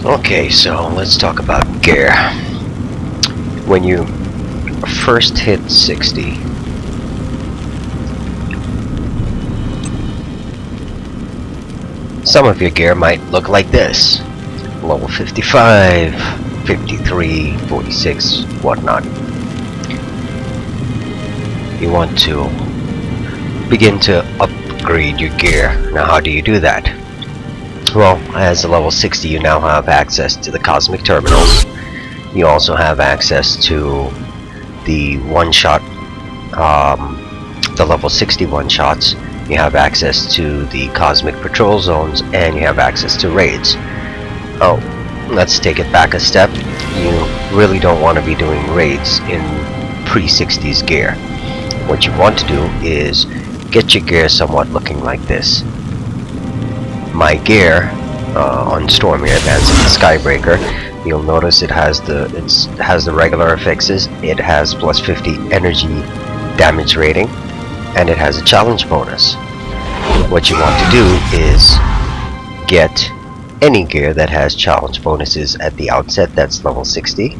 Okay, so let's talk about gear. When you first hit 60, some of your gear might look like this. Level 55, 53, 46, whatnot. You want to begin to upgrade your gear. Now, how do you do that? Well, as a level 60, you now have access to the cosmic terminals. You also have access to the one-shot, the level 60 one-shots. You have access to the cosmic patrol zones, and you have access to raids. Oh, let's take it back a step. You really don't want to be doing raids in pre-60s gear. What you want to do is get your gear somewhat looking like this. My gear on Storm here, Advancing the Skybreaker, you'll notice it has the regular affixes. It has plus 50 energy damage rating, and it has a challenge bonus. What you want to do is get any gear that has challenge bonuses at the outset. That's level 60,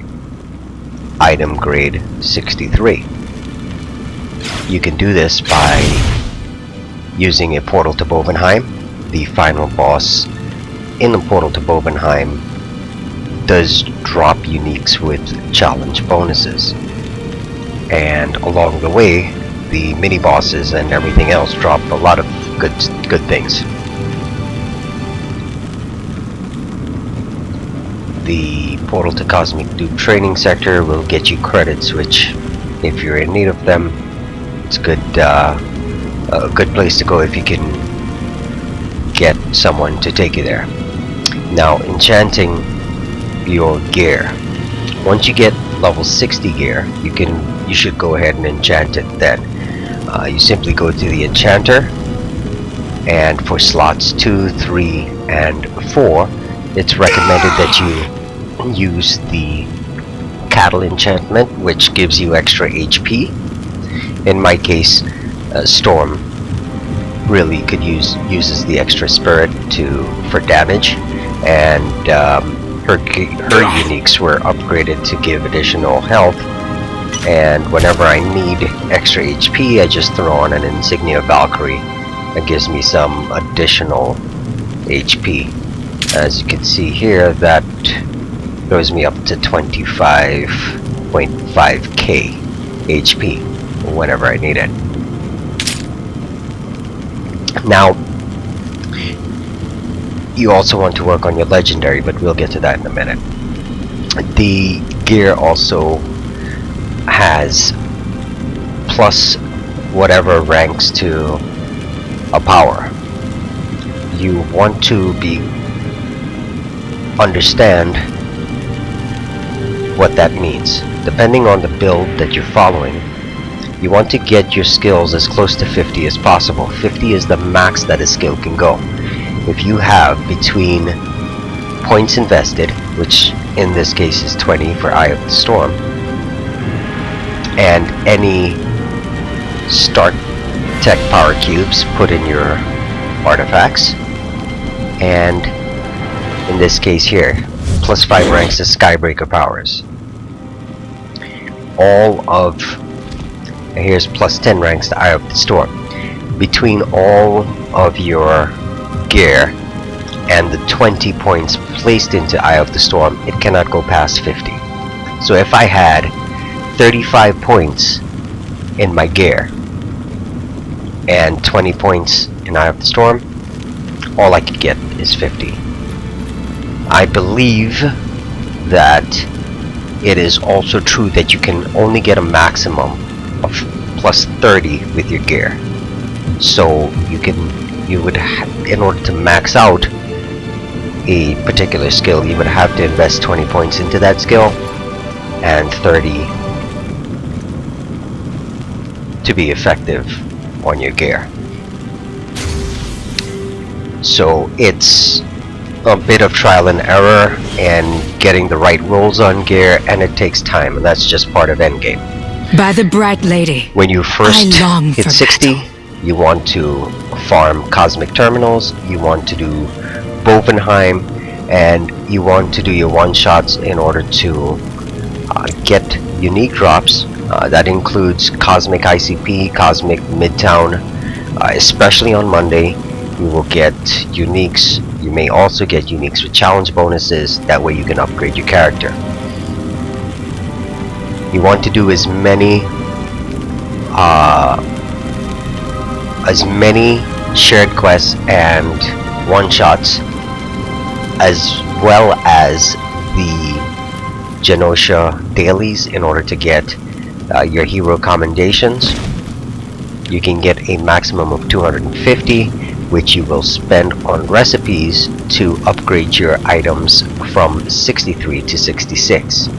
item grade 63. You can do this by using a portal to Bovenheim. The final boss in the portal to Bovenheim does drop uniques with challenge bonuses, and along the way the mini bosses and everything else drop a lot of good things. The portal to Cosmic Dupe training sector will get you credits, which, if you're in need of them, it's a good place to go if you can get someone to take you there. Now, enchanting your gear. Once you get level 60 gear, you should go ahead and enchant it then. You simply go to the enchanter, and for slots 2, 3, and 4, it's recommended that you use the cattle enchantment, which gives you extra HP. In my case, Storm really uses the extra spirit for damage, and her uniques were upgraded to give additional health. And whenever I need extra HP, I just throw on an Insignia Valkyrie. That gives me some additional HP. As you can see here, that goes me up to 25.5k HP whenever I need it. Now, you also want to work on your legendary, but we'll get to that in a minute. The gear also has plus whatever ranks to a power. You want to understand what that means. Depending on the build that you're following, you want to get your skills as close to 50 as possible. 50 is the max that a skill can go. If you have between points invested, which in this case is 20 for Eye of the Storm, and any start tech power cubes put in your artifacts, and in this case here, plus 5 ranks to Skybreaker powers. Here's plus 10 ranks to Eye of the Storm. Between all of your gear and the 20 points placed into Eye of the Storm, it cannot go past 50. So if I had 35 points in my gear and 20 points in Eye of the Storm, all I could get is 50. I believe that it is also true that you can only get a maximum of plus 30 with your gear. So in order to max out a particular skill, you would have to invest 20 points into that skill and 30 to be effective on your gear. So it's a bit of trial and error and getting the right rolls on gear, and it takes time, and that's just part of endgame. By the Bright Lady, when you first hit 60, battle. You want to farm cosmic terminals, you want to do Bovenheim, and you want to do your one-shots in order to get unique drops. That includes Cosmic ICP, Cosmic Midtown, especially on Monday. You will get uniques. You may also get uniques with challenge bonuses. That way you can upgrade your character. You want to do as many shared quests and one-shots, as well as the Genosha dailies in order to get your hero commendations. You can get a maximum of 250, which you will spend on recipes to upgrade your items from 63 to 66.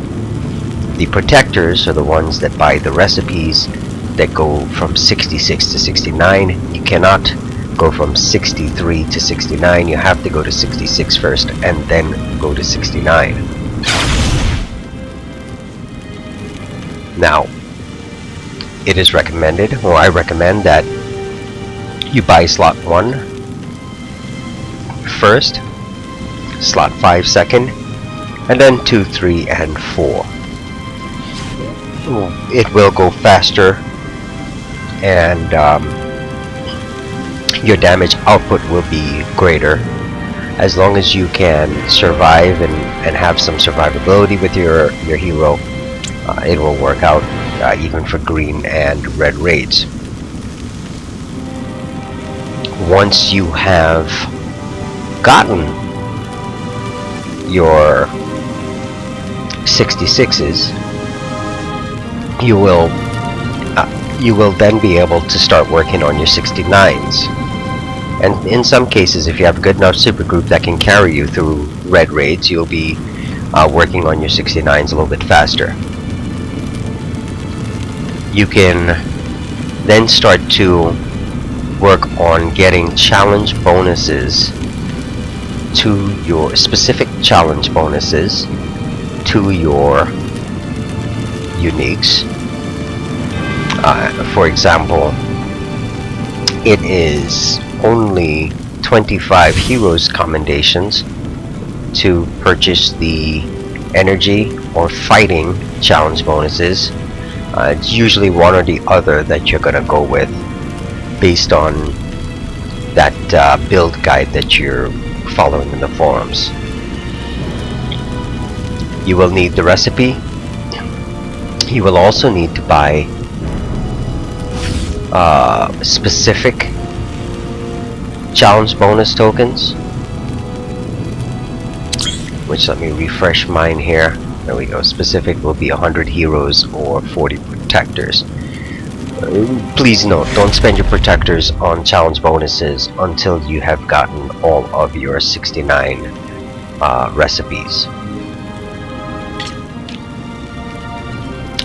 The protectors are the ones that buy the recipes that go from 66 to 69. You cannot go from 63 to 69. You have to go to 66 first and then go to 69. Now, it is recommended, or I recommend, that you buy slot 1 first, slot 5 second, and then 2, 3, and 4. It will go faster, and your damage output will be greater as long as you can survive and have some survivability with your hero. It will work out even for green and red raids. Once you have gotten your 66s, you will then be able to start working on your 69s. And in some cases, if you have a good enough supergroup that can carry you through red raids, you'll be working on your 69s a little bit faster. You can then start to work on getting challenge bonuses to your specific challenge bonuses to your uniques. For example, it is only 25 heroes commendations to purchase the energy or fighting challenge bonuses. It's usually one or the other that you're gonna go with based on that build guide that you're following in the forums. You will need the recipe. You will also need to buy specific challenge bonus tokens, which, let me refresh mine here. There we go. Specific will be 100 heroes or 40 protectors. Please note, don't spend your protectors on challenge bonuses until you have gotten all of your 69 recipes.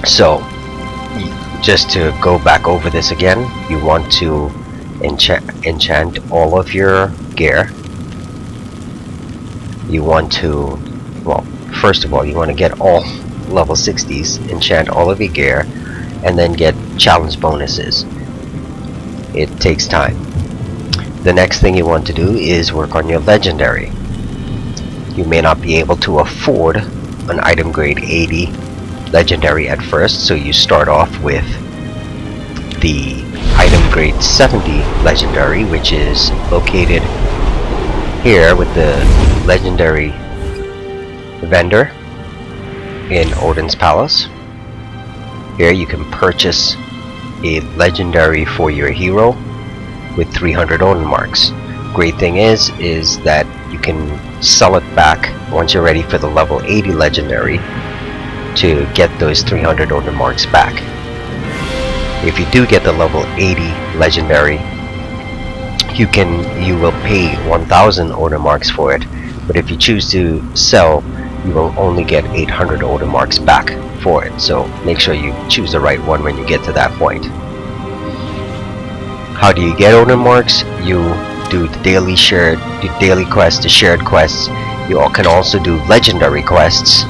So, just to go back over this again, you want to enchant all of your gear. You want to, well, first of all, you want to get all level 60s, enchant all of your gear, and then get challenge bonuses. It takes time. The next thing you want to do is work on your legendary. You may not be able to afford an item grade 80 legendary at first, so you start off with the item grade 70 legendary, which is located here with the legendary vendor in Odin's Palace. Here you can purchase a legendary for your hero with 300 Odin marks. Great thing is that you can sell it back once you're ready for the level 80 legendary to get those 300 Odin marks back. If you do get the level 80 legendary, you will pay 1000 Odin marks for it, but if you choose to sell, you will only get 800 Odin marks back for it. So make sure you choose the right one when you get to that point. How do you get Odin marks? You do the daily quests, the shared quests. You can also do legendary quests.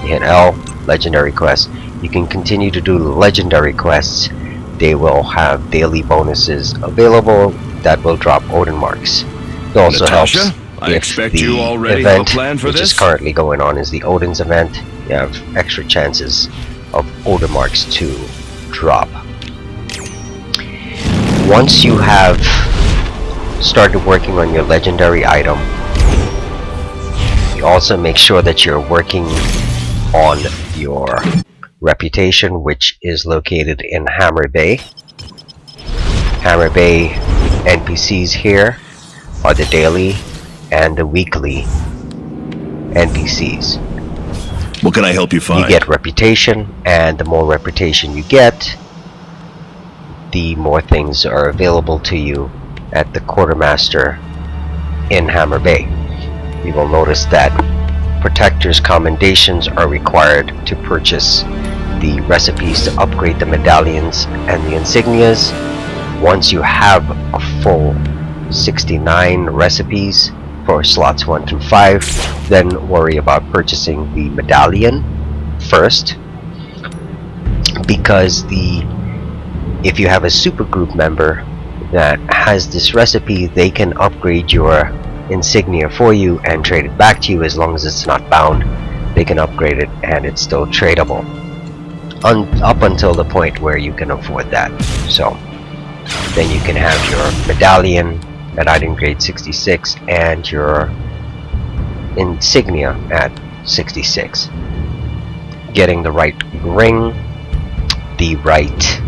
You hit L, legendary quests. You can continue to do legendary quests. They will have daily bonuses available that will drop Odin marks. It also helps I if expect the you already have a event plan for which is this? currently going on is the Odin's event, you have extra chances of Odin Marks to drop. Once you have started working on your legendary item, you also make sure that you're working on your reputation, which is located in Hammer Bay. Hammer Bay NPCs here are the daily and the weekly NPCs. What can I help you find? You get reputation, and the more reputation you get, the more things are available to you at the Quartermaster in Hammer Bay. You will notice that Protector's commendations are required to purchase the recipes to upgrade the medallions and the insignias. Once you have a full 69 recipes for slots 1 through 5, then worry about purchasing the medallion first, because if you have a supergroup member that has this recipe, they can upgrade your insignia for you and trade it back to you. As long as it's not bound, they can upgrade it and it's still tradable up until the point where you can afford that. So then you can have your medallion at item grade 66 and your insignia at 66. Getting the right ring, the right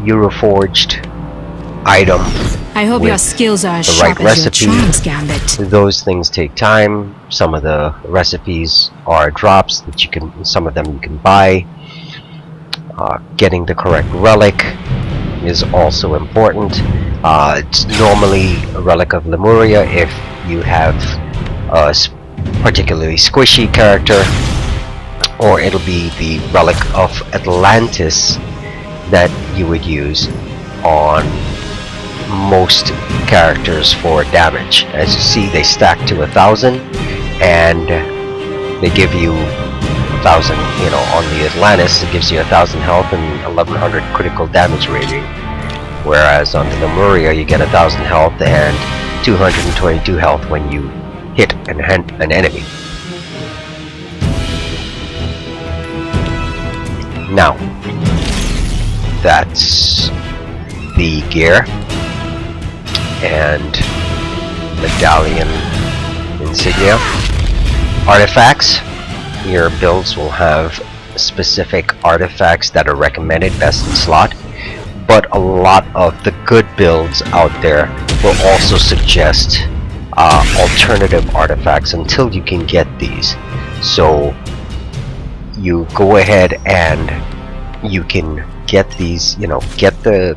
Euroforged item, I hope with your skills are as the sharp right as your recipe. charms, Gambit. those things take time. Some of the recipes are drops that you can, some of them you can buy. Getting the correct relic is also important. It's normally a relic of Lemuria if you have a particularly squishy character, or it'll be the relic of Atlantis that you would use on most characters for damage. As you see, they stack to 1,000, and they give you 1,000. You know, on the Atlantis, it gives you 1,000 health and 1,100 critical damage rating, whereas on the Lemuria, you get 1,000 health and 222 health when you hit an enemy. Now, that's the gear and medallion insignia. Artifacts. Your builds will have specific artifacts that are recommended best in slot, but a lot of the good builds out there will also suggest alternative artifacts until you can get these. So you go ahead and you can get these, you know, get the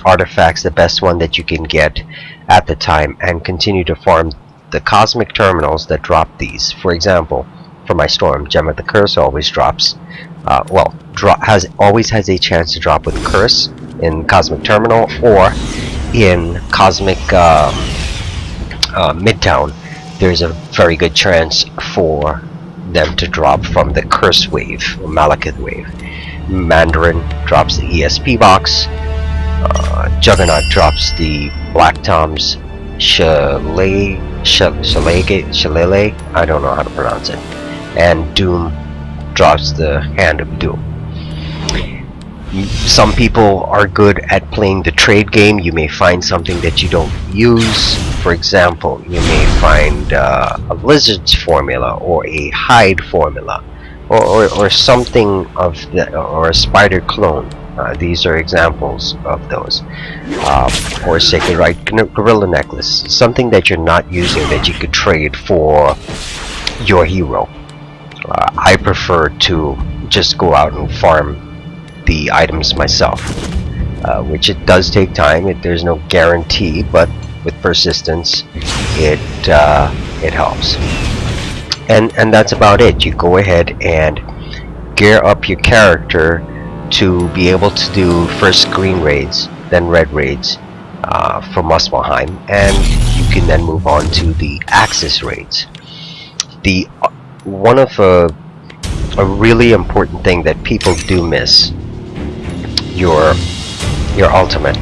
artifacts, the best one that you can get at the time, and continue to farm the cosmic terminals that drop these. For example, for my Storm, Gem of the Curse always drops, always has a chance to drop with Curse in Cosmic Terminal, or in Cosmic Midtown. There's a very good chance for them to drop from the Curse wave, or Malekith wave. Mandarin drops the ESP box. Juggernaut drops the Black Tom's Shillelagh, I don't know how to pronounce it. And Doom drops the Hand of Doom. Some people are good at playing the trade game. You may find something that you don't use. For example, you may find a Lizard's formula, or a Hide formula, or something of the, or a Spider clone. These are examples of those. Or Sacred Right Gorilla Necklace, something that you're not using that you could trade for your hero. I prefer to just go out and farm the items myself, which it does take time. There's no guarantee, but with persistence, it helps. And that's about it. You go ahead and gear up your character to be able to do first green raids, then red raids for Muspelheim, and you can then move on to the Axis raids. One of a really important thing that people do miss, your ultimate.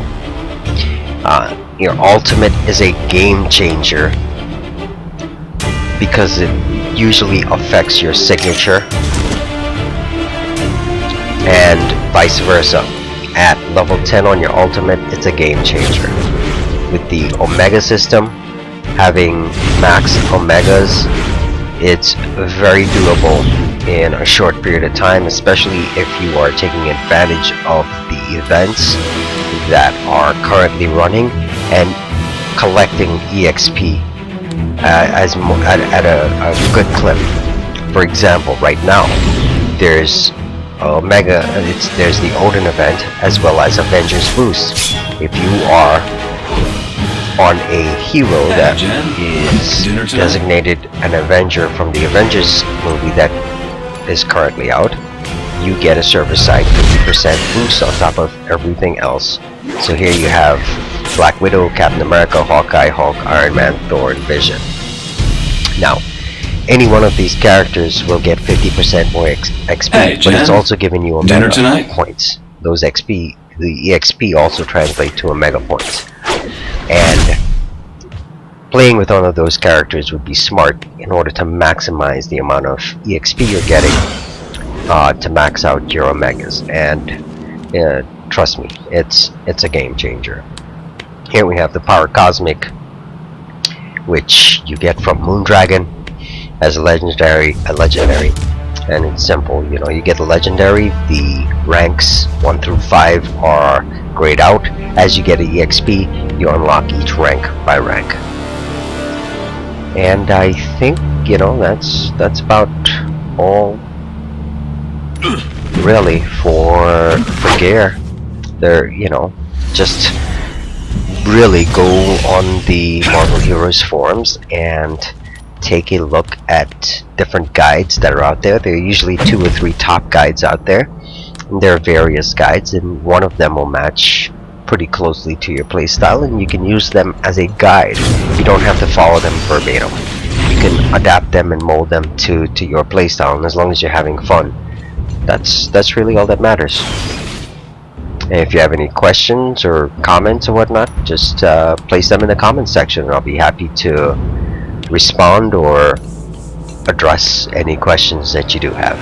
Your ultimate is a game changer because it usually affects your signature, and vice versa. At level 10 on your ultimate, it's a game changer. With the Omega system, having max Omegas, it's very doable in a short period of time, especially if you are taking advantage of the events that are currently running and collecting EXP at a good clip. For example, right now there's Omega, there's the Odin event as well as Avengers Boost. If you are on a hero that is designated an Avenger from the Avengers movie that is currently out, you get a server side 50% boost on top of everything else. So here you have Black Widow, Captain America, Hawkeye, Hulk, Iron Man, Thor, and Vision. Now, any one of these characters will get 50% more XP, but it's also giving you Omega points. Those XP, the EXP also translate to Omega points. And playing with one of those characters would be smart in order to maximize the amount of EXP you're getting to max out your Omegas. And trust me, it's a game changer. Here we have the Power Cosmic, which you get from Moondragon as a legendary, and it's simple. You know, you get the legendary. The ranks 1 through 5 are grayed out. As you get an EXP, you unlock each rank by rank. And I think, you know, that's about all really for gear. There, you know, just really go on the Marvel Heroes forums and take a look at different guides that are out there. There are usually 2 or 3 top guides out there, and there are various guides, and one of them will match pretty closely to your playstyle, and you can use them as a guide. You don't have to follow them verbatim. You can adapt them and mold them to your playstyle, and as long as you're having fun, that's really all that matters. And if you have any questions or comments or whatnot, just place them in the comments section, and I'll be happy to respond or address any questions that you do have.